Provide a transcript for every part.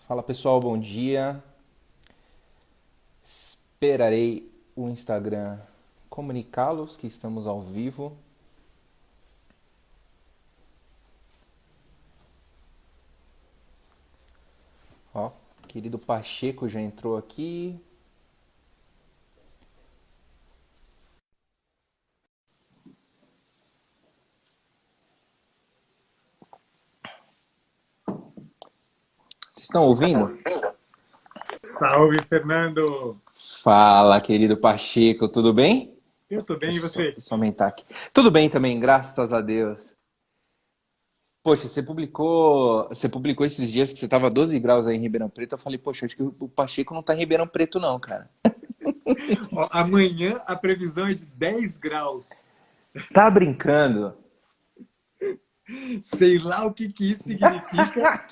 Fala pessoal, bom dia. Esperarei o Instagram comunicá-los que estamos ao vivo. Ó, querido Pacheco já entrou aqui. Vocês estão ouvindo? Salve, Fernando! Fala, querido Pacheco, tudo bem? Eu tô bem, e Deixa eu você? só aumentar aqui. Tudo bem também, graças a Deus. Poxa, você publicou esses dias que você tava 12 graus aí em Ribeirão Preto. Eu falei, poxa, acho que o Pacheco não tá em Ribeirão Preto não, cara. Ó, amanhã a previsão é de 10 graus. Tá brincando? Sei lá o que que isso significa.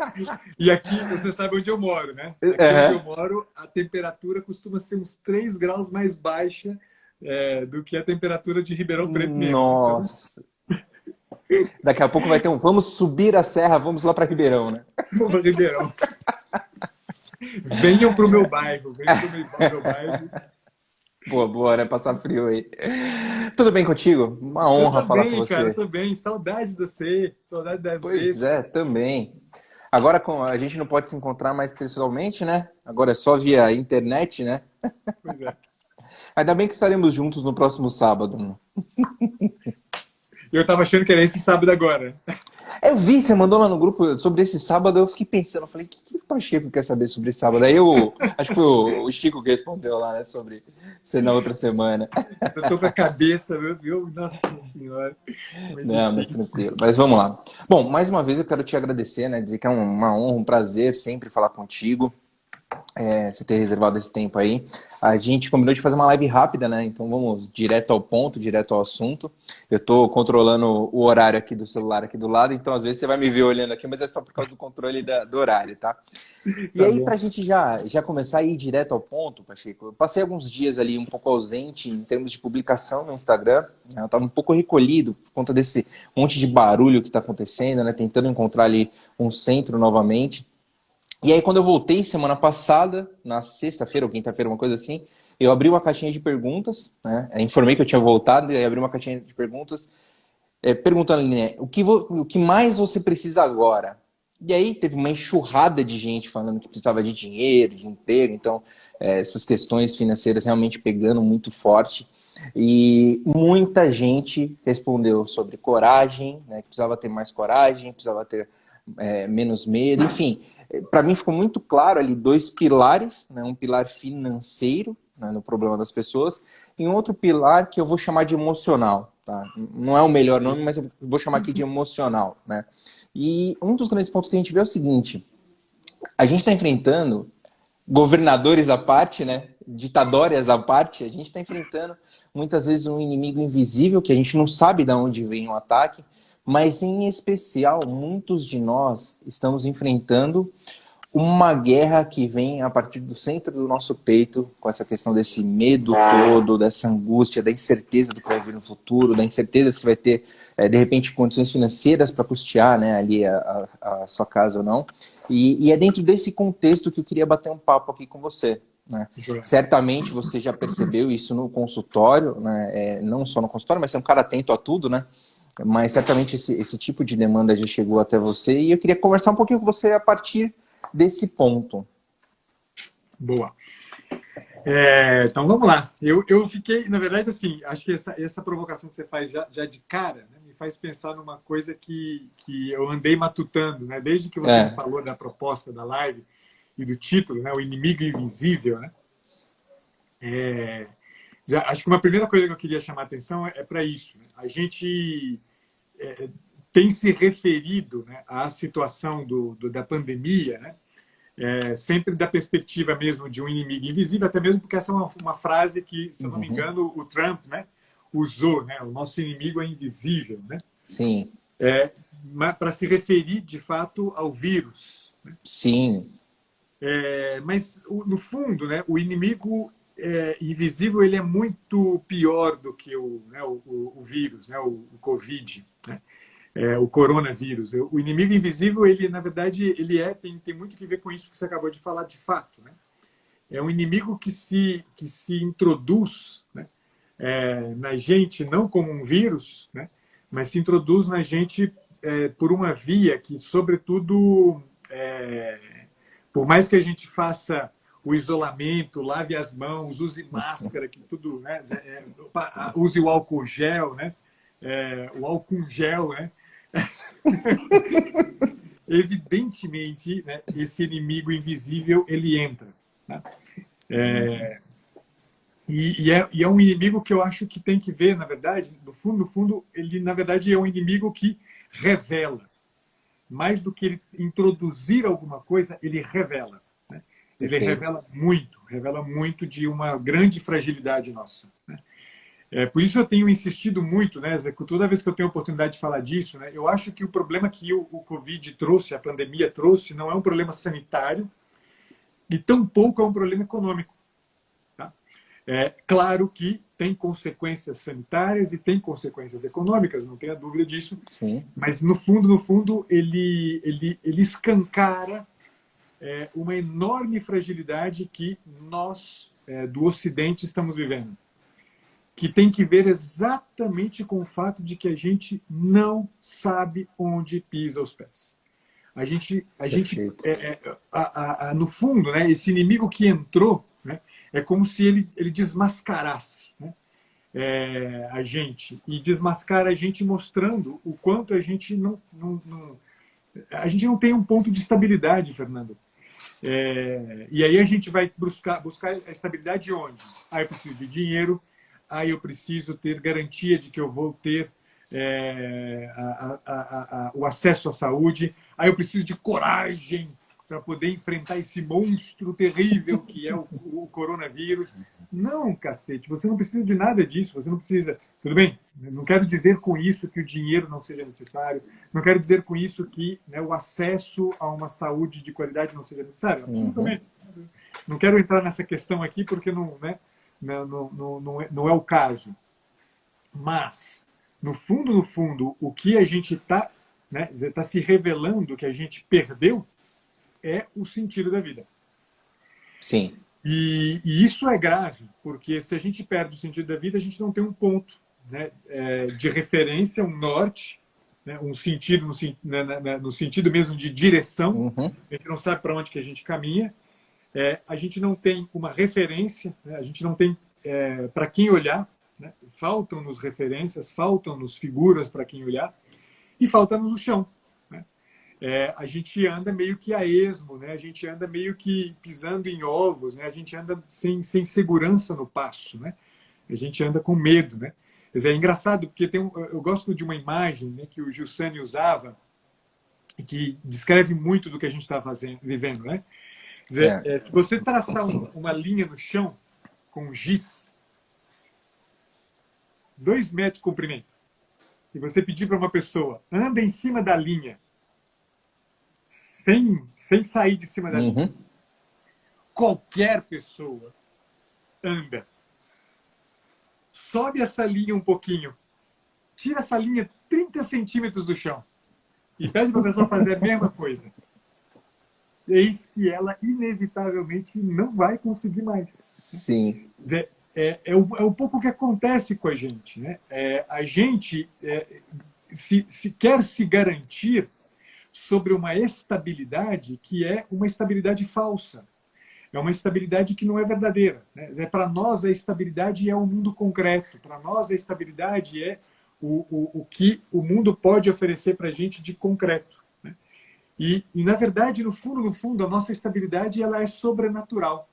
E aqui, você sabe onde eu moro, né? Aqui onde eu Aham. moro, a temperatura costuma ser uns 3 graus mais baixa do que a temperatura de Ribeirão Preto mesmo. Então, Nossa. Daqui a pouco vai ter um. Vamos subir a serra, vamos lá para Ribeirão, né? vou para Ribeirão. Venham para o meu bairro, venham para o meu bairro. Boa, boa, né? Passar frio aí. Tudo bem contigo? Uma Eu honra tô falar com bem, cara, eu você. tô bem. Saudade de você, saudade da Pois vez. é, também. Agora a gente não pode se encontrar mais pessoalmente, né? Agora é só via internet, né? Pois é. Ainda bem que estaremos juntos no próximo sábado, né? Eu tava achando que era esse sábado agora. Eu vi, você mandou lá no grupo sobre esse sábado, eu fiquei pensando, eu falei, o que o Pacheco quer saber sobre esse sábado? Aí eu, acho que foi o Chico que respondeu lá, né, sobre ser na outra semana. Eu tô com a cabeça, viu? Nossa senhora. Mas Não, mas enfim. tranquilo. Mas vamos lá. Bom, mais uma vez eu quero te agradecer, né? Dizer que é uma honra, um prazer sempre falar contigo, você ter reservado esse tempo aí. A gente combinou de fazer uma live rápida, né? Então vamos direto ao ponto, direto ao assunto. Eu tô controlando o horário aqui do celular aqui do lado, então às vezes você vai me ver olhando aqui, mas é só por causa do controle do horário, tá? E Tá aí, bom. para a gente já começar a ir direto ao ponto, Pacheco, eu passei alguns dias ali um pouco ausente em termos de publicação no Instagram, né? Eu estava um pouco recolhido por conta desse monte de barulho que está acontecendo, né? Tentando encontrar ali um centro novamente. E aí, quando eu voltei semana passada, na sexta-feira ou quinta-feira, uma coisa assim, eu abri uma caixinha de perguntas, né? Informei que eu tinha voltado e aí abri uma caixinha de perguntas perguntando ali, né, o que mais você precisa agora? E aí teve uma enxurrada de gente falando que precisava de dinheiro, de emprego, então essas questões financeiras realmente pegando muito forte. E muita gente respondeu sobre coragem, né, que precisava ter mais coragem, precisava ter menos medo, enfim. Para mim ficou muito claro ali dois pilares, né, um pilar financeiro, né, no problema das pessoas, e um outro pilar que eu vou chamar de emocional. Tá? Não é o melhor nome, mas eu vou chamar aqui de emocional. Né? E um dos grandes pontos que a gente vê é o seguinte: a gente está enfrentando, governadores à parte, né? Ditatórias à parte, a gente está enfrentando muitas vezes um inimigo invisível que a gente não sabe de onde vem o ataque, mas em especial muitos de nós estamos enfrentando uma guerra que vem a partir do centro do nosso peito, com essa questão desse medo todo, dessa angústia, da incerteza do que vai vir no futuro, da incerteza se vai ter, de repente, condições financeiras para custear, né, ali a sua casa ou não. E é dentro desse contexto que eu queria bater um papo aqui com você. Né? Joia. Certamente você já percebeu isso no consultório, né? Não só no consultório, mas você é um cara atento a tudo, né? Mas certamente esse tipo de demanda já chegou até você e eu queria conversar um pouquinho com você a partir desse ponto. Boa. Então vamos lá. Eu fiquei, na verdade, assim, acho que essa provocação que você faz já de cara, né, me faz pensar numa coisa que eu andei matutando, né? Desde que você me É, falou da proposta da live e do título, né? O inimigo invisível, né? Acho que uma primeira coisa que eu queria chamar a atenção é para isso. Né? A gente tem se referido, né, à situação da pandemia, né? Sempre da perspectiva mesmo de um inimigo invisível, até mesmo porque essa é uma frase que, se eu não me uhum, engano, o Trump, né, usou, né? O nosso inimigo é invisível, né? sim, Para se referir de fato ao vírus. Né? sim, Mas no fundo, né, o inimigo invisível ele é muito pior do que o vírus, né, o Covid. Né? o coronavírus. O inimigo invisível, ele na verdade, tem muito que ver com isso que você acabou de falar de fato, né? É um inimigo que se introduz, né, na gente não como um vírus, né, mas se introduz na gente por uma via que, sobretudo, por mais que a gente faça o isolamento, lave as mãos, use máscara, que tudo, né, use o álcool gel, né, o álcool gel, né, evidentemente, né, esse inimigo invisível ele entra, né? E é um inimigo que eu acho que tem que ver, na verdade, no fundo, ele na verdade é um inimigo que revela. Mais do que ele introduzir alguma coisa, ele revela, né? Ele Perfeito. revela muito de uma grande fragilidade nossa, né? Por isso eu tenho insistido muito, né, Zé, toda vez que eu tenho a oportunidade de falar disso, né, eu acho que o problema que o Covid trouxe, a pandemia trouxe, não é um problema sanitário e tampouco é um problema econômico. Tá? Claro que tem consequências sanitárias e tem consequências econômicas, não tenha dúvida disso, Sim, mas no fundo, ele escancara uma enorme fragilidade que nós, do Ocidente, estamos vivendo, que tem que ver exatamente com o fato de que a gente não sabe onde pisa os pés. perfeito. No fundo, né, esse inimigo que entrou, né, é como se ele desmascarasse, né, a gente, e desmascara a gente mostrando o quanto a gente a gente não tem um ponto de estabilidade, Fernando. E aí a gente vai buscar a estabilidade onde? Eu preciso de dinheiro, eu preciso ter garantia de que eu vou ter o acesso à saúde, eu preciso de coragem para poder enfrentar esse monstro terrível que é o coronavírus. Não, cacete, você não precisa de nada disso, você não precisa. Tudo bem, não quero dizer com isso que o dinheiro não seja necessário, não quero dizer com isso que, né, o acesso a uma saúde de qualidade não seja necessário, Uhum. absolutamente. Não quero entrar nessa questão aqui porque não, né, não é o caso. Mas, no fundo, o que a gente está, né, tá se revelando que a gente perdeu é o sentido da vida. Sim, E isso é grave, porque se a gente perde o sentido da vida, a gente não tem um ponto, né, de referência, um norte, né, um sentido no sentido mesmo de direção. uhum. A gente não sabe para onde que a gente caminha. A gente não tem uma referência, né, a gente não tem para quem olhar. Né, faltam-nos referências, faltam-nos figuras para quem olhar e falta-nos o chão. Né? A gente anda meio que a esmo, né? A gente anda meio que pisando em ovos, né? A gente anda sem segurança no passo, né? A gente anda com medo, né? Mas é engraçado porque eu gosto de uma imagem, né, que o Giussani usava e que descreve muito do que a gente está vivendo, né? Quer dizer, É. se você traçar uma linha no chão com giz, 2 metros de comprimento, e você pedir para uma pessoa anda em cima da linha sem sair de cima da linha, Uhum. qualquer pessoa anda. Sobe essa linha um pouquinho, tira essa linha 30 centímetros do chão e pede para a pessoa fazer a mesma coisa. Eis que ela, inevitavelmente, não vai conseguir mais. Sim, Quer dizer, um pouco o que acontece com a gente. Né? A gente se quer se garantir sobre uma estabilidade que é uma estabilidade falsa. É uma estabilidade que não é verdadeira. Né? Para nós, a estabilidade é o mundo concreto. Para nós, a estabilidade é o que o mundo pode oferecer para a gente de concreto. Né? Na verdade, no fundo, a nossa estabilidade ela é sobrenatural.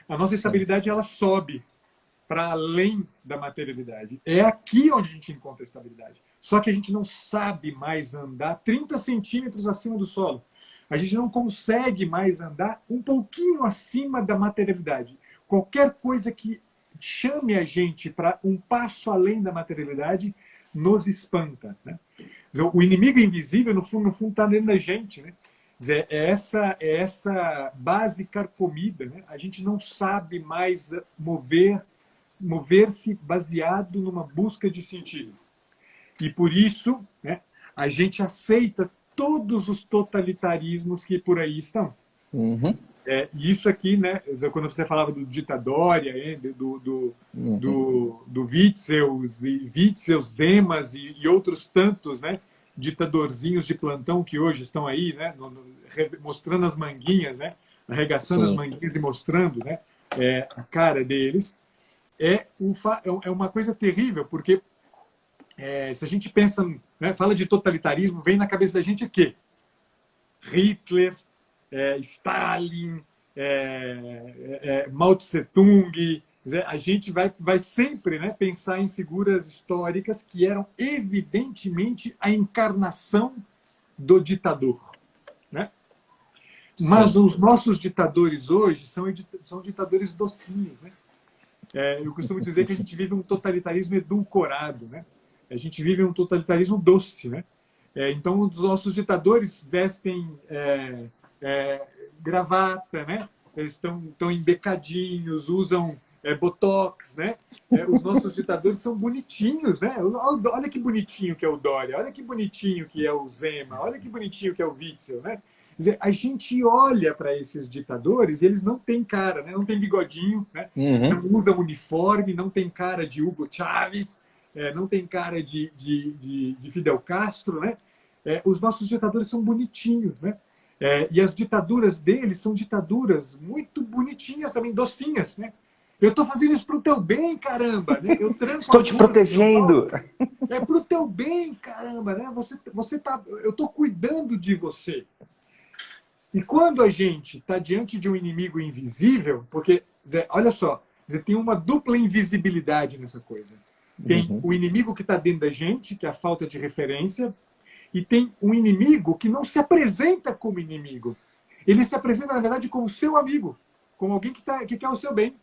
A nossa sim. estabilidade ela sobe para além da materialidade. É aqui onde a gente encontra a estabilidade. Só que a gente não sabe mais andar 30 centímetros acima do solo. A gente não consegue mais andar um pouquinho acima da materialidade. Qualquer coisa que chame a gente para um passo além da materialidade nos espanta. Né? O inimigo invisível, no fundo, está dentro da gente. Né? Essa base carcomida. Né? A gente não sabe mais mover-se baseado numa busca de sentido. E por isso, né, a gente aceita todos os totalitarismos que por aí estão. Uhum. E isso aqui, né, quando você falava do Ditadória, do Witzel, Zemas e outros tantos, né, ditadorzinhos de plantão que hoje estão aí, né, mostrando as manguinhas, né, arregaçando as Sim. manguinhas e mostrando, né, a cara deles, é uma coisa terrível, porque se a gente pensa, né, fala de totalitarismo, vem na cabeça da gente o quê? Hitler, Stalin, Mao Tse Tung. A gente vai sempre, né, pensar em figuras históricas que eram evidentemente a encarnação do ditador. Né? Mas os nossos ditadores hoje são ditadores docinhos. Né? Eu costumo dizer que a gente vive um totalitarismo edulcorado. Né? A gente vive um totalitarismo doce. Né? Então, os nossos ditadores vestem gravata, né? Eles estão embecadinhos, usam botox, né? Os nossos ditadores são bonitinhos, né? Olha que bonitinho que é o Dória, olha que bonitinho que é o Zema, olha que bonitinho que é o Witzel, né? Quer dizer, a gente olha para esses ditadores e eles não têm cara, né? Não tem bigodinho, né? Uhum. Não usam uniforme, não tem cara de Hugo Chávez, não tem cara de Fidel Castro, né? Os nossos ditadores são bonitinhos, né? E as ditaduras deles são ditaduras muito bonitinhas também, docinhas, né? Eu estou fazendo isso para o teu bem, caramba, né? Eu tranco Estou te protegendo. É para o teu bem, caramba, né? Eu estou cuidando de você. E quando a gente está diante de um inimigo invisível, porque, Zé, olha só, Zé, tem uma dupla invisibilidade nessa coisa. Tem o inimigo que está dentro da gente, que é a falta de referência, e tem um inimigo que não se apresenta como inimigo. Ele se apresenta, na verdade, como seu amigo, como alguém que quer o seu bem.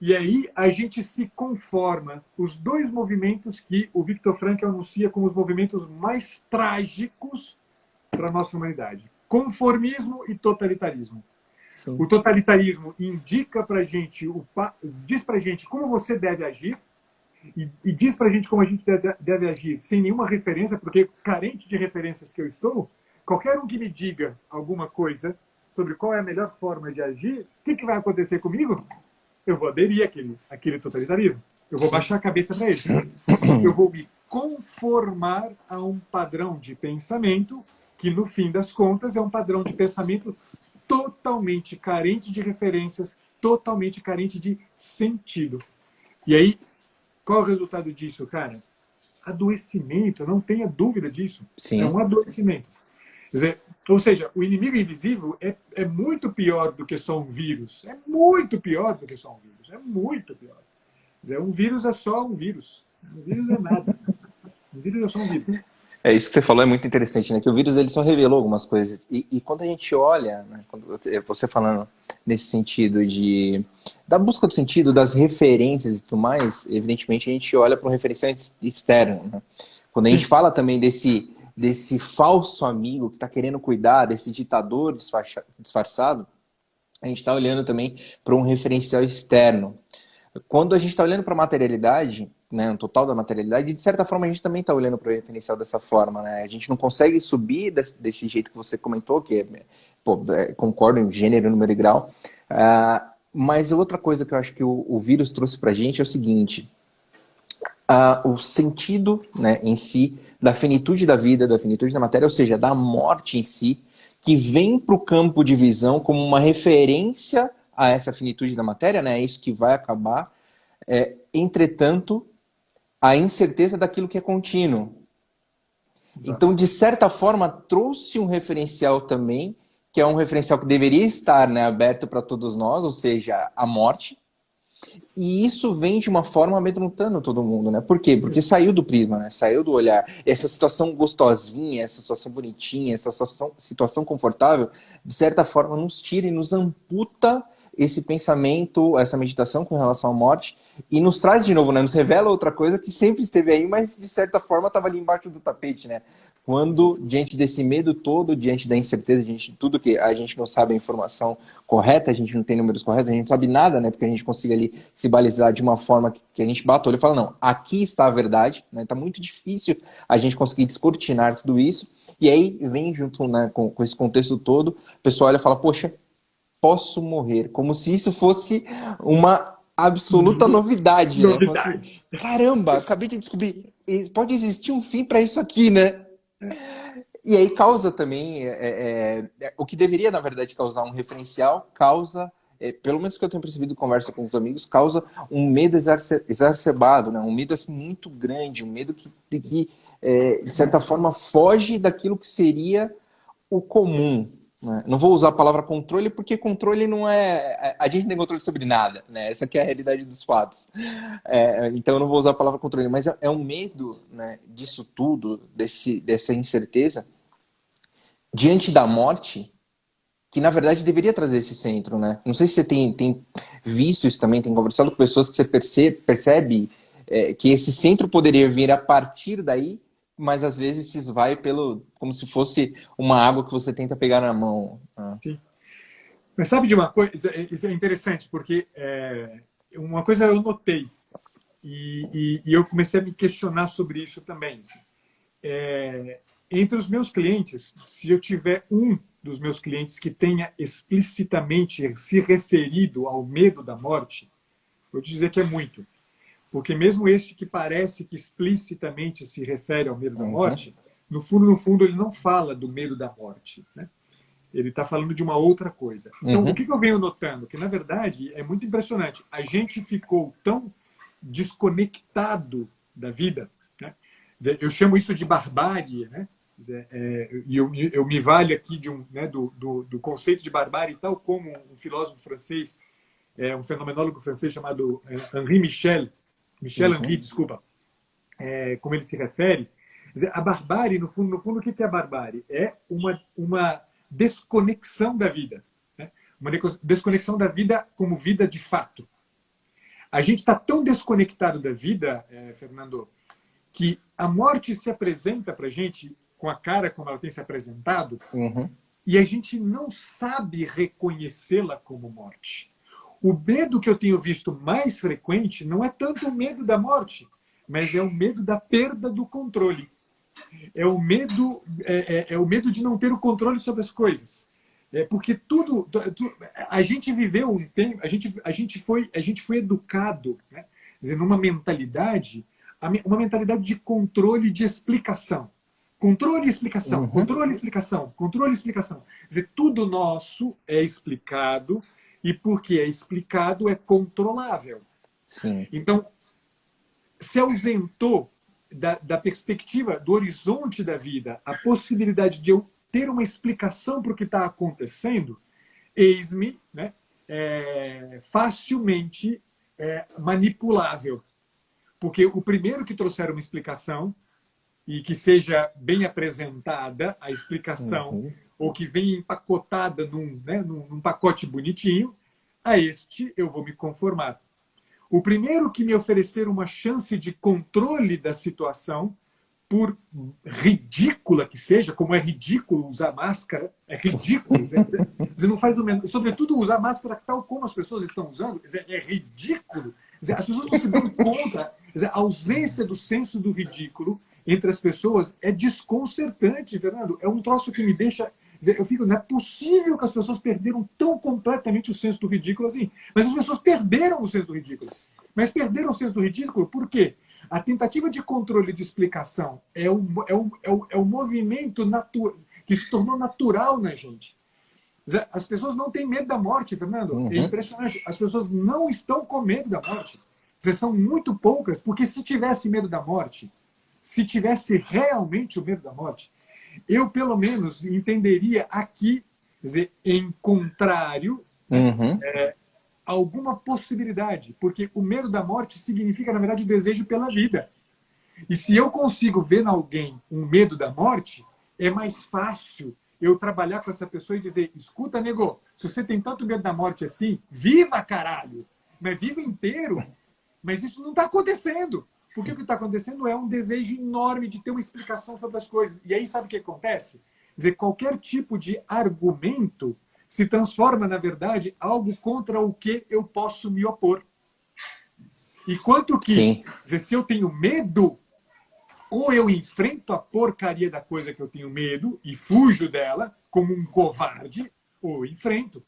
E aí a gente se conforma. Os dois movimentos que o Viktor Frankl anuncia como os movimentos mais trágicos para a nossa humanidade. Conformismo e totalitarismo. Sim. O totalitarismo indica para a gente, diz para a gente como você deve agir, e diz para a gente como a gente deve agir sem nenhuma referência, porque carente de referências que eu estou, qualquer um que me diga alguma coisa sobre qual é a melhor forma de agir, o que vai acontecer comigo? Eu vou aderir àquele totalitarismo. Eu vou baixar a cabeça para ele. Eu vou me conformar a um padrão de pensamento que, no fim das contas, é um padrão de pensamento totalmente carente de referências, totalmente carente de sentido. E aí, qual é o resultado disso, cara? Adoecimento, não tenha dúvida disso. Sim. É um adoecimento. Quer dizer, ou seja, o inimigo invisível é muito pior do que só um vírus. É muito pior do que só um vírus. É muito pior. Quer dizer, um vírus é só um vírus. Um vírus é nada. Um vírus é só um vírus. Isso que você falou é muito interessante, né? Que o vírus ele só revelou algumas coisas. E quando a gente olha, né, você falando nesse sentido da busca do sentido, das referências e tudo mais, evidentemente a gente olha para um referencial externo. Né? Quando a gente fala também desse falso amigo que está querendo cuidar, desse ditador disfarçado, a gente está olhando também para um referencial externo. Quando a gente está olhando para a materialidade, né, o total da materialidade, de certa forma a gente também está olhando para o referencial dessa forma. Né? A gente não consegue subir desse jeito que você comentou, que concordo em gênero, número e grau. Mas outra coisa que eu acho que o vírus trouxe para a gente é o seguinte: o sentido, né, em si da finitude da vida, da finitude da matéria, ou seja, da morte em si, que vem para o campo de visão como uma referência a essa finitude da matéria, né? É isso que vai acabar. Entretanto, a incerteza daquilo que é contínuo. Exato. Então, de certa forma, trouxe um referencial também, que é um referencial que deveria estar, né, aberto para todos nós, ou seja, a morte. E isso vem de uma forma amedrontando todo mundo, né? Por quê? Porque saiu do prisma, né? Saiu do olhar. Essa situação gostosinha, essa situação bonitinha, essa situação confortável, de certa forma nos tira e nos amputa esse pensamento, essa meditação com relação à morte e nos traz de novo, né? Nos revela outra coisa que sempre esteve aí, mas de certa forma estava ali embaixo do tapete, né? Quando, diante desse medo todo, diante da incerteza, diante de tudo que a gente não sabe a informação correta, a gente não tem números corretos, a gente não sabe nada, né? Porque a gente consiga ali se balizar de uma forma que a gente bate o olho e fala, não, aqui está a verdade, né? Tá muito difícil a gente conseguir descortinar tudo isso. E aí vem junto, né, com esse contexto todo, o pessoal olha e fala, poxa, posso morrer, como se isso fosse uma absoluta novidade, né? Como assim, Novidade. caramba, acabei de descobrir, pode existir um fim para isso aqui, né? E aí causa também, o que deveria, na verdade, causar um referencial, causa, pelo menos que eu tenho percebido conversa com os amigos, causa um medo exacerbado, né? Um medo assim, muito grande, um medo que de certa forma, foge daquilo que seria o comum. Né? Não vou usar a palavra controle, porque controle não é... A gente não tem controle sobre nada, né? Essa que é a realidade dos fatos. Então, eu não vou usar a palavra controle, mas é um medo, né, disso tudo, dessa incerteza, diante da morte, que na verdade deveria trazer esse centro, né? Não sei se você tem visto isso também, tem conversado com pessoas que você percebe que esse centro poderia vir a partir daí, mas às vezes se esvai como se fosse uma água que você tenta pegar na mão. Ah. Sim. Mas sabe de uma coisa? Isso é interessante, porque uma coisa eu notei, e eu comecei a me questionar sobre isso também. Assim. Entre os meus clientes, se eu tiver um dos meus clientes que tenha explicitamente se referido ao medo da morte, vou te dizer que é muito. Porque mesmo este que parece que explicitamente se refere ao medo da morte, no fundo, ele não fala do medo da morte, né? Ele está falando de uma outra coisa. Então, o que eu venho notando? Que, na verdade, é muito impressionante. A gente ficou tão desconectado da vida, né? Eu chamo isso de barbárie, né? E eu me valho aqui do conceito de barbárie, tal como um filósofo francês, um fenomenólogo francês chamado Henri Michel Henry, desculpa, como ele se refere. A barbárie, no fundo, o que é a barbárie? É uma desconexão da vida, né? Uma desconexão da vida como vida de fato. A gente está tão desconectado da vida, Fernando, que a morte se apresenta para a gente com a cara como ela tem se apresentado, e a gente não sabe reconhecê-la como morte. O medo que eu tenho visto mais frequente não é tanto o medo da morte, mas é o medo da perda do controle. É o medo de não ter o controle sobre as coisas. Porque a gente viveu um tempo, a gente foi educado, né? Quer dizer, numa mentalidade, uma mentalidade de controle de explicação. Controle e explicação, controle e explicação, controle e explicação. Quer dizer, tudo nosso é explicado, e porque é explicado, é controlável. Sim. Então, se ausentou da perspectiva, do horizonte da vida, a possibilidade de eu ter uma explicação para o que está acontecendo, eis-me, né, facilmente manipulável. Porque o primeiro que trouxer uma explicação, e que seja bem apresentada a explicação, ou que venha empacotada num pacote bonitinho, a este eu vou me conformar. O primeiro que me oferecer uma chance de controle da situação, por ridícula que seja, como é ridículo usar máscara, é ridículo. Você não faz o menor, sobretudo usar máscara tal como as pessoas estão usando, é ridículo. As pessoas não se dão conta. A ausência do senso do ridículo entre as pessoas é desconcertante, Fernando. É um troço que me deixa... Eu fico, não é possível que as pessoas perderam tão completamente o senso do ridículo assim. Mas as pessoas perderam o senso do ridículo. Mas perderam o senso do ridículo por quê? A tentativa de controle de explicação é um movimento que se tornou natural na gente. As pessoas não têm medo da morte, Fernando. É impressionante. As pessoas não estão com medo da morte. São muito poucas, porque se tivesse medo da morte, se tivesse realmente o medo da morte, eu, pelo menos, entenderia aqui, quer dizer, em contrário, alguma possibilidade, porque o medo da morte significa, na verdade, o desejo pela vida. E se eu consigo ver em alguém um medo da morte, é mais fácil eu trabalhar com essa pessoa e dizer, escuta, nego, se você tem tanto medo da morte assim, viva, caralho! Mas viva inteiro! Mas isso não está acontecendo. Porque o que está acontecendo é um desejo enorme de ter uma explicação sobre as coisas. E aí, sabe o que acontece? Quer dizer, qualquer tipo de argumento se transforma, na verdade, algo contra o que eu posso me opor. E quanto que, Sim. quer dizer, se eu tenho medo, ou eu enfrento a porcaria da coisa que eu tenho medo e fujo dela, como um covarde, ou eu enfrento.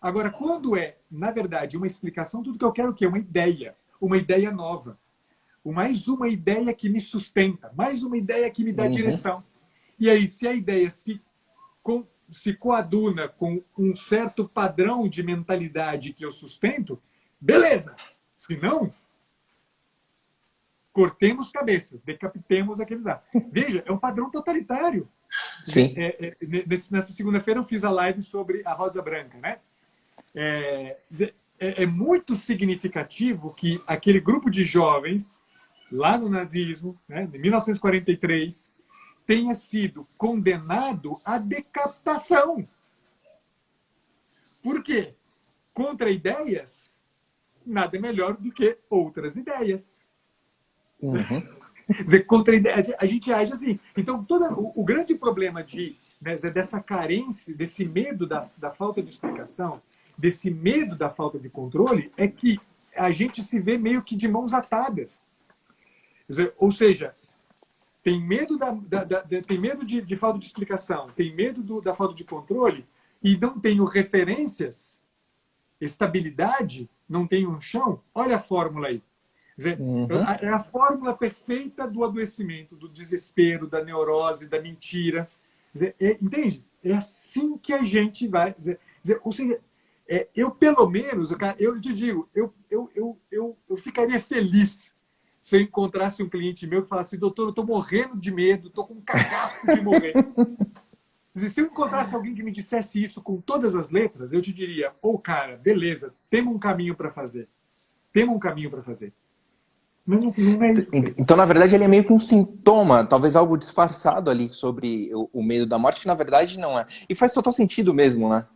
Agora, quando é, na verdade, uma explicação, tudo que eu quero é o quê? Uma ideia nova. Mais uma ideia que me sustenta, mais uma ideia que me dá direção. E aí, se a ideia se coaduna com um certo padrão de mentalidade que eu sustento, beleza. Se não, cortemos cabeças, decapitemos aqueles lá. Veja, é um padrão totalitário. Sim. Nessa segunda-feira eu fiz a live sobre a Rosa Branca, né? É muito significativo que aquele grupo de jovens, lá no nazismo, né, em 1943, tenha sido condenado à decapitação. Por quê? Contra ideias, nada melhor do que outras ideias. Quer dizer, contra ideias, a gente age assim. Então, o grande problema dessa carência, desse medo da falta de explicação, desse medo da falta de controle, é que a gente se vê meio que de mãos atadas. Quer dizer, ou seja, tem medo, tem medo de falta de explicação, tem medo da falta de controle e não tenho referências, estabilidade, não tenho um chão. Olha a fórmula aí. Quer dizer, é a fórmula perfeita do adoecimento, do desespero, da neurose, da mentira. Quer dizer, entende? É assim que a gente vai. Quer dizer, ou seja, eu pelo menos, eu te digo, eu ficaria feliz se eu encontrasse um cliente meu que falasse, doutor, eu estou morrendo de medo, estou com um cagaço de morrer. Se eu encontrasse alguém que me dissesse isso com todas as letras, eu te diria, cara, beleza, temos um caminho para fazer. Temos um caminho para fazer. Mas não é isso. Então, na verdade, ele é meio que um sintoma, talvez algo disfarçado ali sobre o medo da morte, que na verdade não é. E faz total sentido mesmo, né?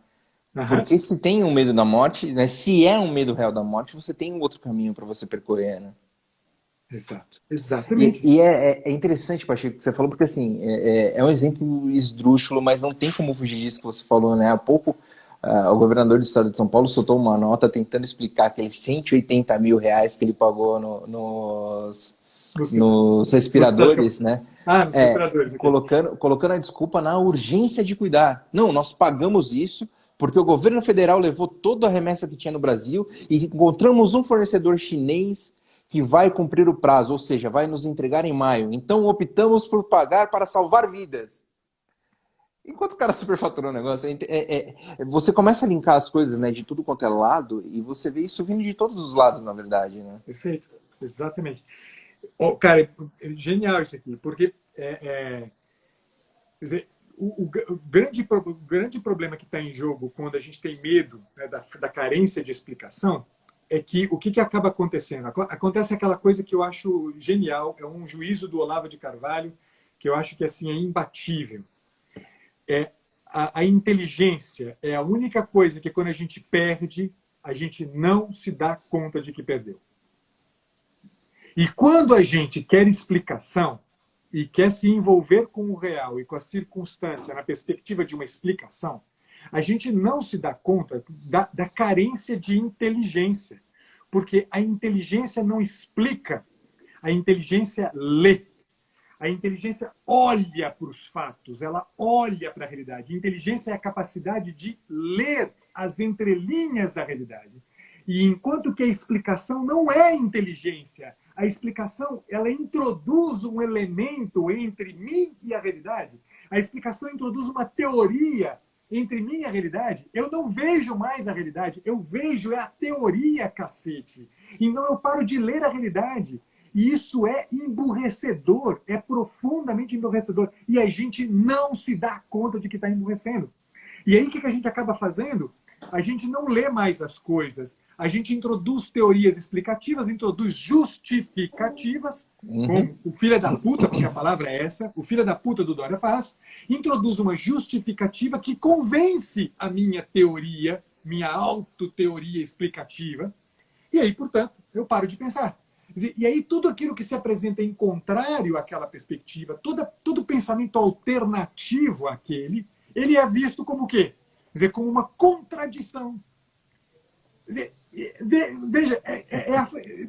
Porque se tem um medo da morte, né, se é um medo real da morte, você tem um outro caminho para você percorrer, né? Exato, exatamente. E é interessante, Pacheco, que você falou, porque assim, é um exemplo esdrúxulo, mas não tem como fugir disso que você falou, né? Há pouco, o governador do estado de São Paulo soltou uma nota tentando explicar aqueles 180 mil reais que ele pagou nos respiradores, né? Nos respiradores. Colocando a desculpa na urgência de cuidar. Não, nós pagamos isso porque o governo federal levou toda a remessa que tinha no Brasil e encontramos um fornecedor chinês que vai cumprir o prazo, ou seja, vai nos entregar em maio. Então optamos por pagar para salvar vidas. Enquanto o cara superfaturou o negócio, você começa a linkar as coisas, né, de tudo quanto é lado e você vê isso vindo de todos os lados, na verdade, né? Perfeito, exatamente. Cara, é genial isso aqui, porque quer dizer, o grande problema que está em jogo quando a gente tem medo, né, da carência de explicação é que o que acaba acontecendo? Acontece aquela coisa que eu acho genial, é um juízo do Olavo de Carvalho, que eu acho que assim, é imbatível. A inteligência é a única coisa que quando a gente perde, a gente não se dá conta de que perdeu. E quando a gente quer explicação e quer se envolver com o real e com a circunstância na perspectiva de uma explicação, a gente não se dá conta da carência de inteligência. Porque a inteligência não explica, a inteligência lê. A inteligência olha para os fatos, ela olha para a realidade. A inteligência é a capacidade de ler as entrelinhas da realidade. E enquanto que a explicação não é inteligência, a explicação ela introduz um elemento entre mim e a realidade. A explicação introduz uma teoria entre mim e a realidade. Eu não vejo mais a realidade, eu vejo a teoria, cacete. Então eu paro de ler a realidade. E isso é emburrecedor, é profundamente emburrecedor. E a gente não se dá conta de que está emburrecendo. E aí o que a gente acaba fazendo? A gente não lê mais as coisas. A gente introduz teorias explicativas, introduz justificativas, Uhum. como o filho da puta, porque a palavra é essa, o filho da puta do Dória faz, introduz uma justificativa que convence a minha teoria, minha autoteoria explicativa, e aí, portanto, eu paro de pensar. E aí tudo aquilo que se apresenta em contrário àquela perspectiva, todo pensamento alternativo àquele, ele é visto como o quê? Quer dizer, como uma contradição. Quer dizer, veja,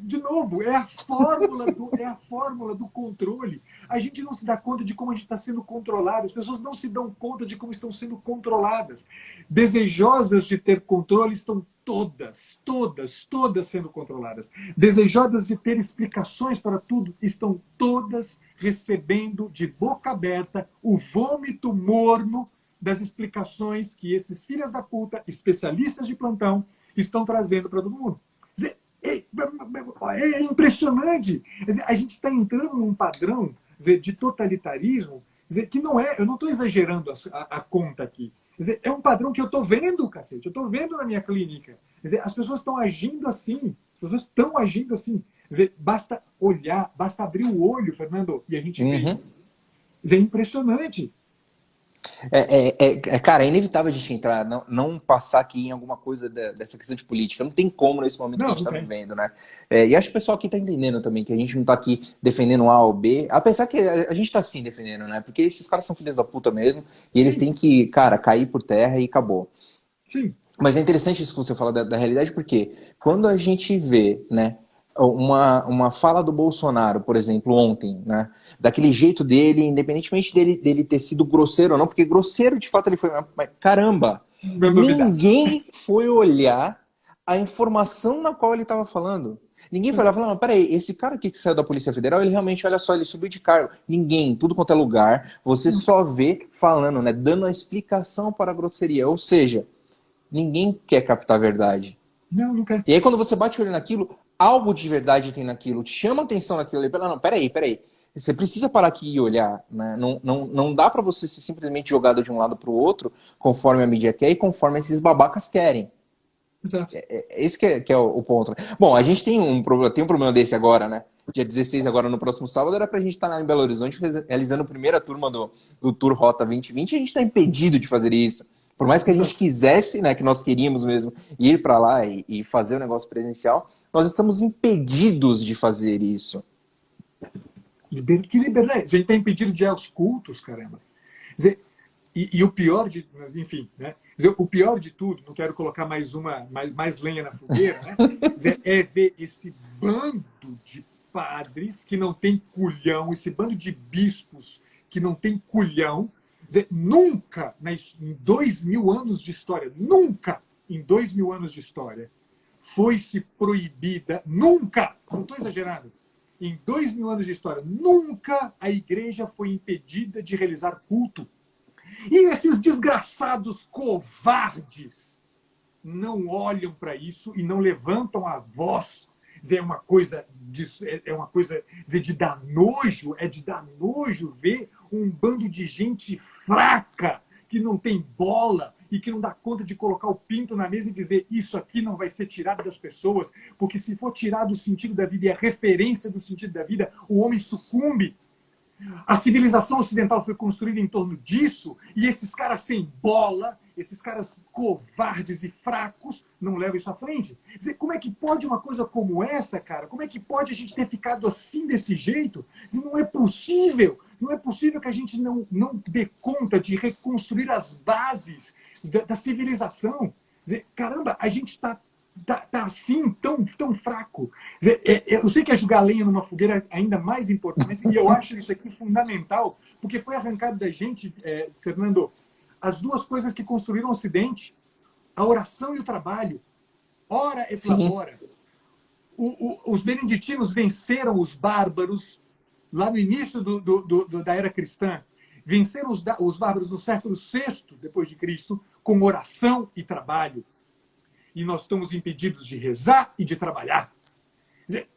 de novo, é a fórmula do controle. A gente não se dá conta de como a gente está sendo controlado, as pessoas não se dão conta de como estão sendo controladas. Desejosas de ter controle estão todas sendo controladas. Desejosas de ter explicações para tudo estão todas recebendo de boca aberta o vômito morno das explicações que esses filhos da puta, especialistas de plantão, estão trazendo para todo mundo. É impressionante. A gente está entrando num padrão de totalitarismo que não é, eu não estou exagerando a conta aqui. É um padrão que eu estou vendo, cacete, eu estou vendo na minha clínica. As pessoas estão agindo assim, as pessoas estão agindo assim. Basta olhar, basta abrir o olho, Fernando, e a gente vê. Uhum. É impressionante. Cara, é inevitável a gente entrar, não passar aqui em alguma coisa dessa questão de política. Não tem como nesse momento que a Não, gente não está tem. vivendo, né? E acho que o pessoal aqui está entendendo também que a gente não está aqui defendendo um A ou B, apesar que a gente está sim defendendo, né? Porque esses caras são filhos da puta mesmo e eles Sim, têm que, cara, cair por terra e acabou. sim. Mas é interessante isso que você fala da realidade, porque quando a gente vê, né, uma fala do Bolsonaro, por exemplo, ontem, né, daquele jeito dele, independentemente dele ter sido grosseiro ou não, porque grosseiro de fato ele foi, mas caramba, Não é novidade. ninguém foi olhar a informação na qual ele estava falando. Ninguém foi lá falar, peraí, esse cara aqui que saiu da Polícia Federal, ele realmente, olha só, ele subiu de cargo. Ninguém, tudo quanto é lugar, você só vê falando, né, dando a explicação para a grosseria. Ou seja, ninguém quer captar a verdade. Não, não quer. E aí, quando você bate o olho naquilo, algo de verdade tem naquilo, te chama atenção naquilo. Não, peraí. Você precisa parar aqui e olhar. Né? Não dá para você ser simplesmente jogado de um lado para o outro, conforme a mídia quer e conforme esses babacas querem. Exato. Esse que é o ponto. Bom, a gente tem um problema desse agora, né? Dia 16, agora no próximo sábado, era pra gente estar lá em Belo Horizonte realizando a primeira turma do Tour Rota 2020 e a gente está impedido de fazer isso. Por mais que a gente Exato. quisesse, né, que nós queríamos mesmo ir para lá e fazer o negócio presencial, nós estamos impedidos de fazer isso. Que liberdade. A gente está impedido de ir aos cultos, caramba. Quer dizer, e o pior de. Enfim, né? Quer dizer, o pior de tudo, não quero colocar mais lenha na fogueira, né? Quer dizer, é ver esse bando de padres que não tem culhão, esse bando de bispos que não tem culhão. Quer dizer, nunca, em 2000 anos de história, nunca em 2000 anos de história, foi-se proibida, nunca, não estou exagerando, em 2000 anos de história, nunca a igreja foi impedida de realizar culto. E esses desgraçados covardes não olham para isso e não levantam a voz. É uma coisa de dar nojo, é de dar nojo ver um bando de gente fraca, que não tem bola e que não dá conta de colocar o pinto na mesa e dizer isso aqui não vai ser tirado das pessoas, porque se for tirado o sentido da vida e a referência do sentido da vida, o homem sucumbe. A civilização ocidental foi construída em torno disso, e esses caras sem bola, esses caras covardes e fracos, não levam isso à frente. Quer dizer, como é que pode uma coisa como essa, cara? Como é que pode a gente ter ficado assim desse jeito? Não é possível. Não é possível que a gente não dê conta de reconstruir as bases da civilização. Quer dizer, caramba, a gente está assim, tão fraco. Quer dizer, eu sei que é jogar lenha numa fogueira ainda mais importante, mas eu acho isso aqui fundamental, porque foi arrancado da gente, Fernando, as duas coisas que construíram o Ocidente, a oração e o trabalho. Ora et labora. Os beneditinos venceram os bárbaros lá no início da era cristã. Venceram os bárbaros no século VI depois de Cristo com oração e trabalho. E nós estamos impedidos de rezar e de trabalhar. Quer dizer,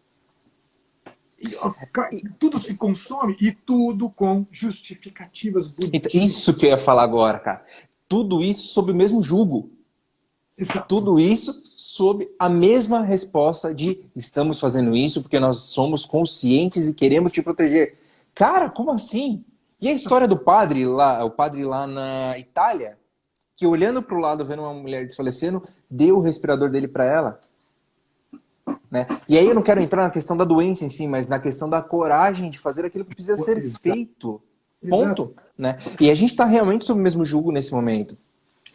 tudo se consome e tudo com justificativas Então, bonitinhas. isso que eu ia falar agora, cara. Tudo isso sob o mesmo jugo. Exato. Tudo isso sob a mesma resposta de estamos fazendo isso porque nós somos conscientes e queremos te proteger. Cara, como assim? E a história do padre lá, o padre lá na Itália, que olhando para o lado, vendo uma mulher desfalecendo, deu o respirador dele para ela, né? E aí eu não quero entrar na questão da doença em si, mas na questão da coragem de fazer aquilo que precisa ser Exato. feito. Exato. Ponto, né? E a gente está realmente sob o mesmo jugo nesse momento.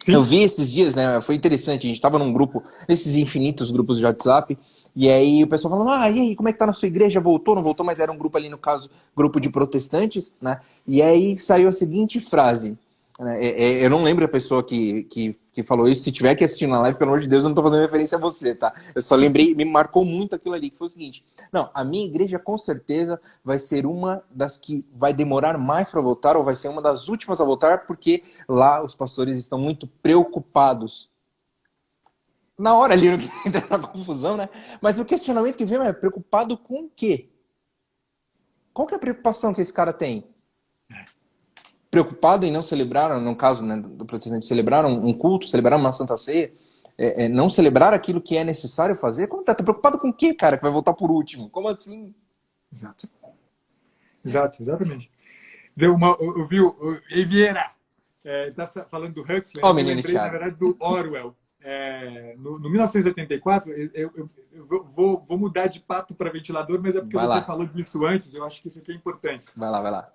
Eu Sim. vi esses dias, né? Foi interessante. A gente estava num grupo, nesses infinitos grupos de WhatsApp, e aí o pessoal falando: ah, e aí, como é que tá na sua igreja? Voltou, não voltou? Mas era um grupo ali, no caso, grupo de protestantes, né? E aí saiu a seguinte frase. Né? Eu não lembro a pessoa que falou isso. Se tiver que assistir na live, pelo amor de Deus, eu não tô fazendo referência a você, tá? Eu só lembrei, me marcou muito aquilo ali, que foi o seguinte: não, a minha igreja com certeza vai ser uma das que vai demorar mais para voltar, ou vai ser uma das últimas a voltar, porque lá os pastores estão muito preocupados. Na hora ali, não entra na confusão, né? Mas o questionamento que vem é: preocupado com o quê? Qual que é a preocupação que esse cara tem? Preocupado em não celebrar, no caso, né, do protestante, celebrar um culto, celebrar uma Santa Ceia, não celebrar aquilo que é necessário fazer? Como tá? Tá preocupado com o quê, cara, que vai voltar por último? Como assim? Exato. Exato, exatamente. Dizer, eu vi o Vieira, está falando do Huxley, Ó, eu o me menino lembrei, na Thiago. verdade, do Orwell. No 1984, eu vou mudar de pato para ventilador, mas é porque Vai você lá, falou disso antes, eu acho que isso aqui é importante. vai lá, vai lá.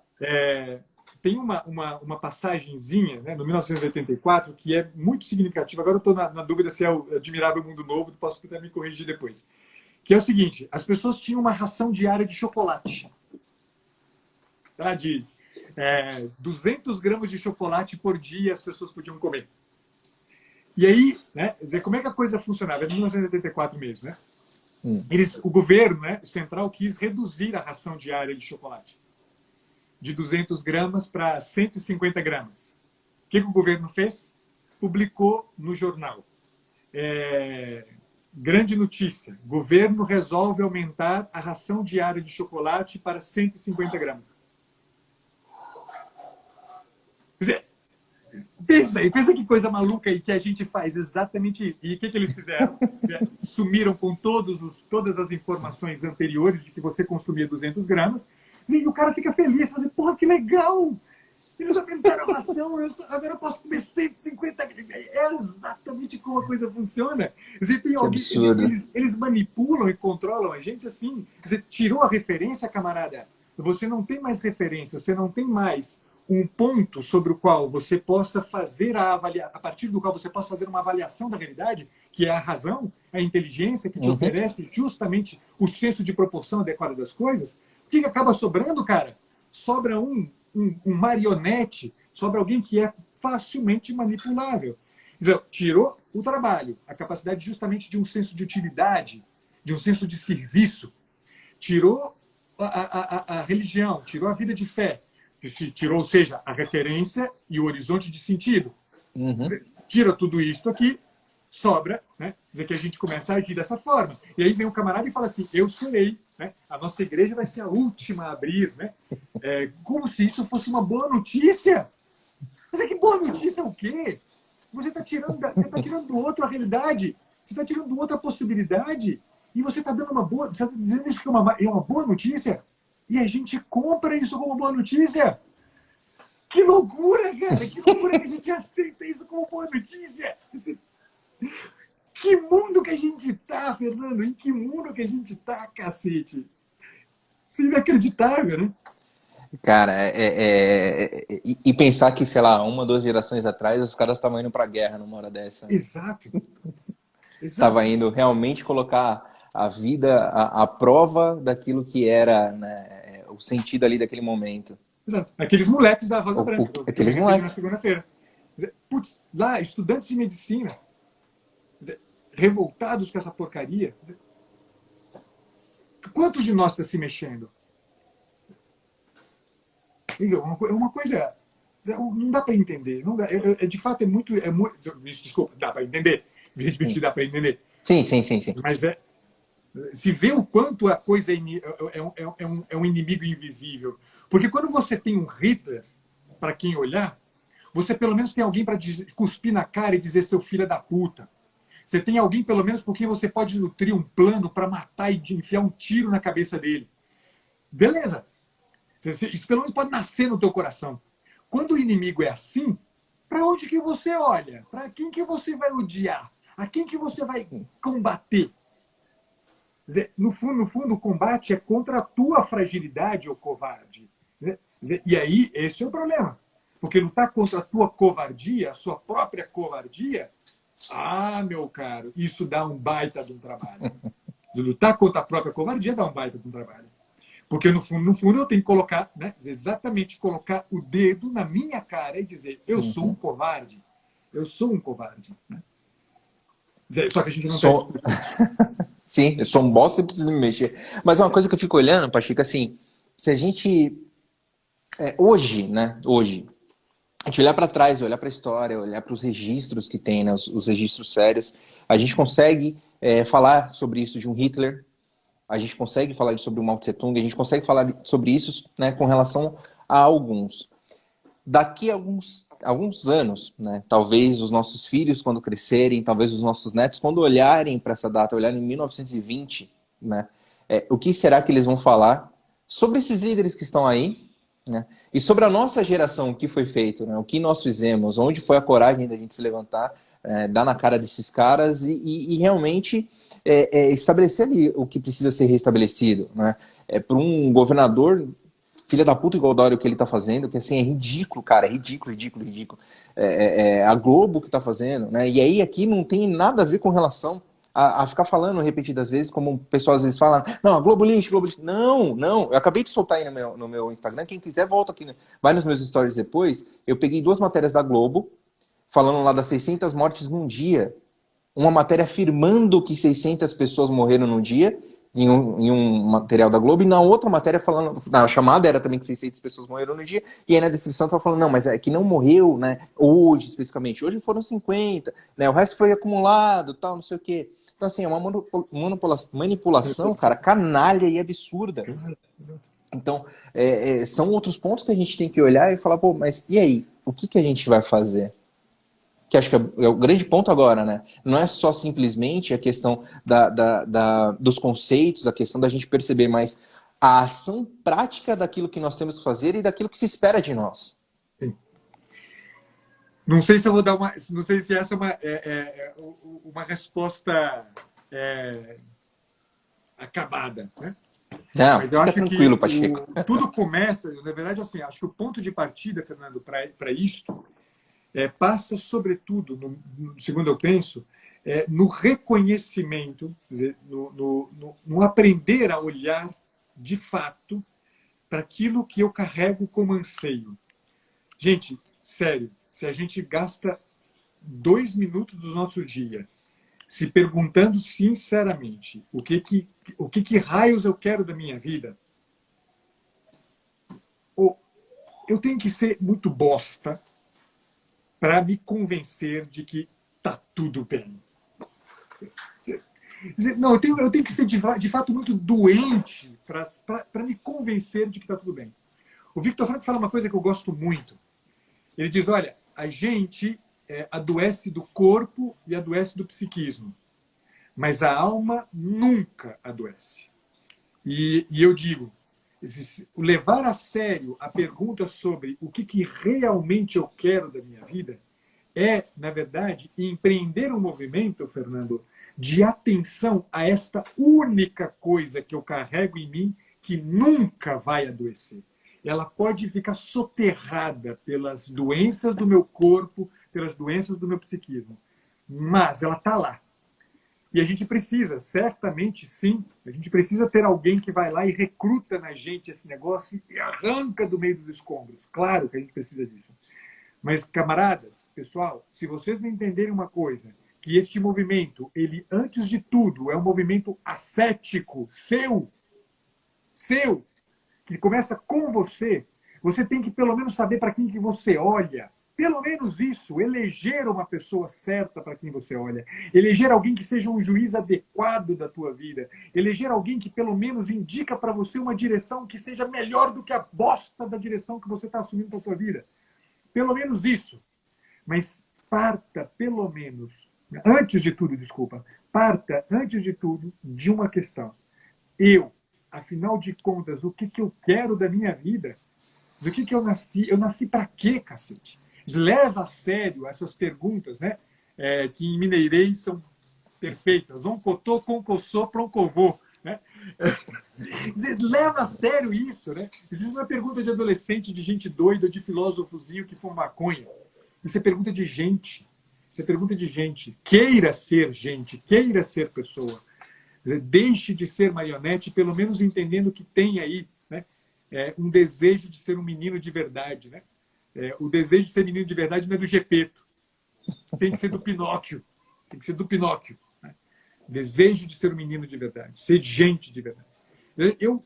Tem uma passagenzinha, né, no 1984 que é muito significativa. Agora eu estou na dúvida se é o Admirável Mundo Novo, posso até me corrigir depois. Que é o seguinte: as pessoas tinham uma ração diária de chocolate. Tá? De 200 gramas de chocolate por dia as pessoas podiam comer. E aí, né, dizer, como é que a coisa funcionava? É de 1984 mesmo, né? O governo, né, central quis reduzir a ração diária de chocolate de 200 gramas para 150 gramas. O que o governo fez? Publicou no jornal. Grande notícia: governo resolve aumentar a ração diária de chocolate para 150 gramas. Quer dizer, pensa que coisa maluca aí que a gente faz exatamente. E o que eles fizeram? Sumiram com todas as informações anteriores de que você consumia 200 gramas. E o cara fica feliz, fala: porra, que legal! Eles aumentaram a ração, agora eu posso comer 150 gramas. É exatamente como a coisa funciona. Tem Que alguém, absurdo. eles manipulam e controlam a gente assim. Você tirou a referência, camarada. Você não tem mais referência, você não tem mais um ponto sobre o qual você possa fazer a partir do qual você possa fazer uma avaliação da realidade, que é a razão, a inteligência que te oferece justamente o senso de proporção adequada das coisas. O que acaba sobrando, cara? Sobra um marionete, sobra alguém que é facilmente manipulável. Quer dizer, tirou o trabalho, a capacidade justamente de um senso de utilidade, de um senso de serviço, tirou a religião, tirou a vida de fé, tirou, ou seja, a referência e o horizonte de sentido. Tira tudo isso aqui, sobra, né? Dizer que a gente começa a agir dessa forma. E aí vem um camarada e fala assim: eu serei, né? A nossa igreja vai ser a última a abrir, né? Como se isso fosse uma boa notícia. Mas que boa notícia é o quê? Você está tirando do outro a realidade, você está tirando do outro a possibilidade, e você está dando você está dizendo isso que é uma boa notícia, e a gente compra isso como boa notícia. Que loucura, cara! Que loucura que a gente aceita isso como boa notícia! Que mundo que a gente tá, Fernando? Em que mundo que a gente tá, cacete? Isso é inacreditável, né? Cara, e pensar que, sei lá, uma, duas gerações atrás, os caras estavam indo pra guerra numa hora dessa. Exato. Estava Exato. indo realmente colocar a vida à prova daquilo que era, né, o sentido ali daquele momento. Exato. Aqueles moleques da Rosa Branca, que eu Aqueles comentei na moleques. segunda-feira. Putz, lá, estudantes de medicina, revoltados com essa porcaria. Quantos de nós está se mexendo? É uma coisa. Não dá para entender. Não dá, de fato, é muito. Desculpa, dá para entender. Evidentemente dá para entender. Sim, sim, sim, sim. Mas se vê o quanto a coisa é um inimigo invisível. Porque quando você tem um Hitler, para quem olhar, você pelo menos tem alguém para cuspir na cara e dizer: seu filho da puta. Você tem alguém, pelo menos, por quem você pode nutrir um plano para matar e enfiar um tiro na cabeça dele. Beleza. Isso pelo menos pode nascer no teu coração. Quando o inimigo é assim, para onde que você olha? Para quem que você vai odiar? A quem que você vai combater? Quer dizer, no fundo, o combate é contra a tua fragilidade, ô covarde. Quer dizer, e aí, esse é o problema. Porque lutar contra a tua covardia, a sua própria covardia, meu caro, isso dá um baita de um trabalho. Lutar contra a própria covardia dá um baita de um trabalho. Porque, no fundo, eu tenho que colocar, né, exatamente colocar o dedo na minha cara e dizer, eu sou um covarde. Eu sou um covarde. Né? Só que a gente não está discutindo isso. Sim, eu sou um bosta e preciso me mexer. Mas uma coisa que eu fico olhando, Pacheco, assim, se a gente... hoje, né, hoje, a gente olhar para trás, olhar para a história, olhar para os registros que tem, né, os registros sérios, a gente consegue falar sobre isso de um Hitler, a gente consegue falar sobre o Mao Tse Tung, a gente consegue falar sobre isso, né, com relação a alguns. Daqui a alguns anos, né, talvez os nossos filhos, quando crescerem, talvez os nossos netos, quando olharem para essa data, olharem em 1920, né, o que será que eles vão falar sobre esses líderes que estão aí, né, e sobre a nossa geração, o que foi feito, né, o que nós fizemos, onde foi a coragem da gente se levantar, dar na cara desses caras e realmente estabelecer ali o que precisa ser restabelecido. Né? Para um governador filha da puta igual o Dória, o que ele tá fazendo, que assim, é ridículo, cara, é ridículo, ridículo, ridículo. A Globo que tá fazendo, né? E aí aqui não tem nada a ver com relação a ficar falando repetidas vezes, como o pessoal às vezes fala, não, a Globo lixo, Globo lixo. Não, não, eu acabei de soltar aí no meu Instagram, quem quiser volta aqui, vai nos meus stories depois, eu peguei 2 matérias da Globo, falando lá das 600 mortes num dia, uma matéria afirmando que 600 pessoas morreram num dia, em um material da Globo, e na outra matéria falando, na chamada era também que 600 pessoas morreram no dia, e aí na descrição estava falando, não, mas é que não morreu, né, hoje especificamente, hoje foram 50, né, o resto foi acumulado, tal, não sei o quê. Então assim, é uma manipulação, cara, canalha e absurda. Então, são outros pontos que a gente tem que olhar e falar, pô, mas e aí, o que a gente vai fazer? Que acho que é o grande ponto agora, né? Não é só simplesmente a questão dos conceitos, a questão da gente perceber mais a ação prática daquilo que nós temos que fazer e daquilo que se espera de nós. Sim. Não sei se eu vou dar uma... Não sei se essa é uma resposta acabada, né? Não, mas eu fica acho tranquilo, que Pacheco. tudo começa, na verdade, assim, acho que o ponto de partida, Fernando, para isto, passa, sobretudo, segundo eu penso, no reconhecimento, quer dizer, no aprender a olhar de fato para aquilo que eu carrego como anseio. Gente, sério, se a gente gasta 2 minutos do nosso dia se perguntando sinceramente o que raios eu quero da minha vida, eu tenho que ser muito bosta para me convencer de que tá tudo bem. Não, eu tenho que ser de fato muito doente para me convencer de que tá tudo bem. O Viktor Frankl fala uma coisa que eu gosto muito. Ele diz, olha, a gente adoece do corpo e adoece do psiquismo, mas a alma nunca adoece. E eu digo, levar a sério a pergunta sobre o que realmente eu quero da minha vida na verdade, empreender um movimento, Fernando, de atenção a esta única coisa que eu carrego em mim que nunca vai adoecer. Ela pode ficar soterrada pelas doenças do meu corpo, pelas doenças do meu psiquismo, mas ela está lá. E a gente precisa, certamente sim, a gente precisa ter alguém que vai lá e recruta na gente esse negócio e arranca do meio dos escombros. Claro que a gente precisa disso. Mas, camaradas, pessoal, se vocês não entenderem uma coisa, que este movimento, ele, antes de tudo, é um movimento ascético, seu, que começa com você, você tem que pelo menos saber para quem que você olha. Pelo menos isso, eleger uma pessoa certa para quem você olha. Eleger alguém que seja um juiz adequado da tua vida. Eleger alguém que pelo menos indica para você uma direção que seja melhor do que a bosta da direção que você está assumindo para a tua vida. Pelo menos isso. Mas parta, pelo menos, Antes de tudo, desculpa, parta, antes de tudo, de uma questão. Eu, afinal de contas, o que eu quero da minha vida? O que eu nasci? Eu nasci para quê, cacete? Leva a sério essas perguntas, né? Que em mineirês são perfeitas. Oncotô, concossô, proncovô. Né? Leva a sério isso, né? Isso não é pergunta de adolescente, de gente doida, de filósofozinho que fuma maconha. Isso é pergunta de gente. Isso é pergunta de gente. Queira ser gente, queira ser pessoa. Deixe de ser marionete, pelo menos entendendo que tem aí, né, um desejo de ser um menino de verdade. Né? O desejo de ser menino de verdade não é do Gepeto. Tem que ser do Pinóquio. Tem que ser do Pinóquio. Né? Desejo de ser um menino de verdade. Ser gente de verdade. Eu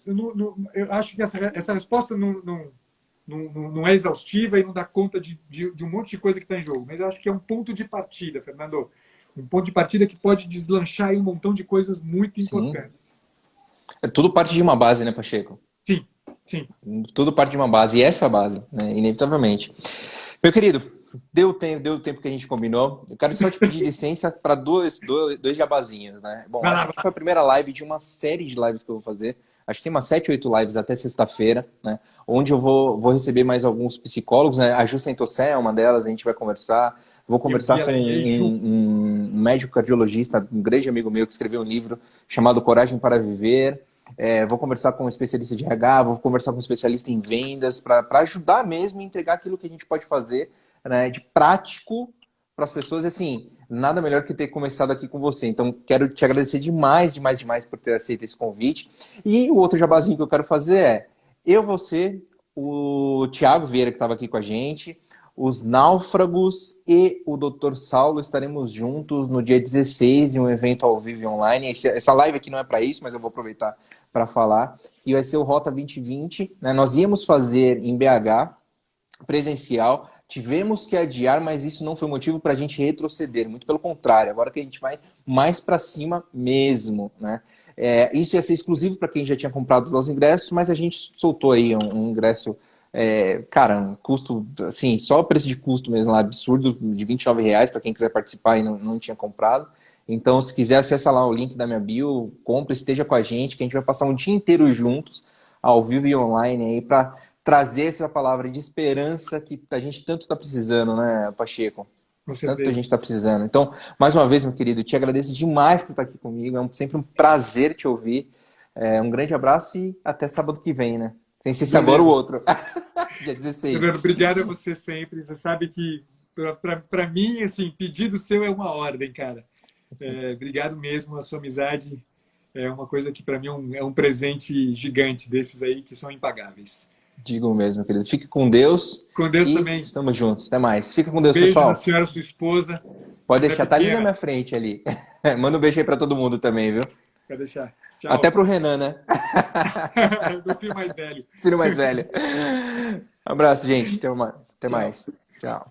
acho que essa resposta não é exaustiva e não dá conta de um monte de coisa que está em jogo. Mas eu acho que é um ponto de partida, Fernando. Um ponto de partida que pode deslanchar aí um montão de coisas muito importantes. É tudo parte de uma base, né, Pacheco? Sim, sim. Tudo parte de uma base. E essa base, né, inevitavelmente. Meu querido, deu o tempo que a gente combinou. Eu quero só te pedir licença para dois jabazinhos, né? Bom, essa aqui foi a primeira live de uma série de lives que eu vou fazer. Acho que tem umas 7, 8 lives até sexta-feira, né? Onde eu vou receber mais alguns psicólogos, né? A Ju Sentossé é uma delas, a gente vai conversar. Vou conversar com um médico cardiologista, um grande amigo meu que escreveu um livro chamado Coragem para Viver. Vou conversar com um especialista de RH, vou conversar com um especialista em vendas, para ajudar mesmo a entregar aquilo que a gente pode fazer, né, de prático para as pessoas. E assim, nada melhor que ter começado aqui com você. Então, quero te agradecer demais, demais, demais por ter aceito esse convite. E o outro jabazinho que eu quero fazer você, o Thiago Vieira, que estava aqui com a gente, os Náufragos e o Dr. Saulo estaremos juntos no dia 16 em um evento ao vivo e online. Essa live aqui não é para isso, mas eu vou aproveitar para falar. E vai ser o Rota 2020. Né? Nós íamos fazer em BH, presencial, tivemos que adiar, mas isso não foi motivo para a gente retroceder, muito pelo contrário, agora que a gente vai mais para cima mesmo, né? Isso ia ser exclusivo para quem já tinha comprado os ingressos, mas a gente soltou aí um ingresso, cara, custo, assim, só o preço de custo mesmo lá, absurdo, de R$ 29 para quem quiser participar e não tinha comprado. Então, se quiser, acessa lá o link da minha bio, compra, esteja com a gente, que a gente vai passar um dia inteiro juntos, ao vivo e online aí, para trazer essa palavra de esperança que a gente tanto está precisando, né, Pacheco? Tanto a gente está precisando. Então, mais uma vez, meu querido, te agradeço demais por estar aqui comigo. É sempre um prazer te ouvir. Um grande abraço e até sábado que vem, né? Sem ser agora o outro. Dia 16. Fernando, obrigado a você sempre. Você sabe que, para mim, assim, pedido seu é uma ordem, cara. Obrigado mesmo. A sua amizade é uma coisa que, para mim, é um presente gigante desses aí que são impagáveis. Digo mesmo, querido. Fique com Deus. Com Deus e também. Estamos juntos. Até mais. Fica com Deus, beijo pessoal. Na senhora, sua esposa. Pode deixar. Tá ali na minha frente ali. Manda um beijo aí pra todo mundo também, viu? Pode deixar. Tchau. Até pro Renan, né? Do filho mais velho. Filho mais velho. Um abraço, gente. Até mais. Tchau.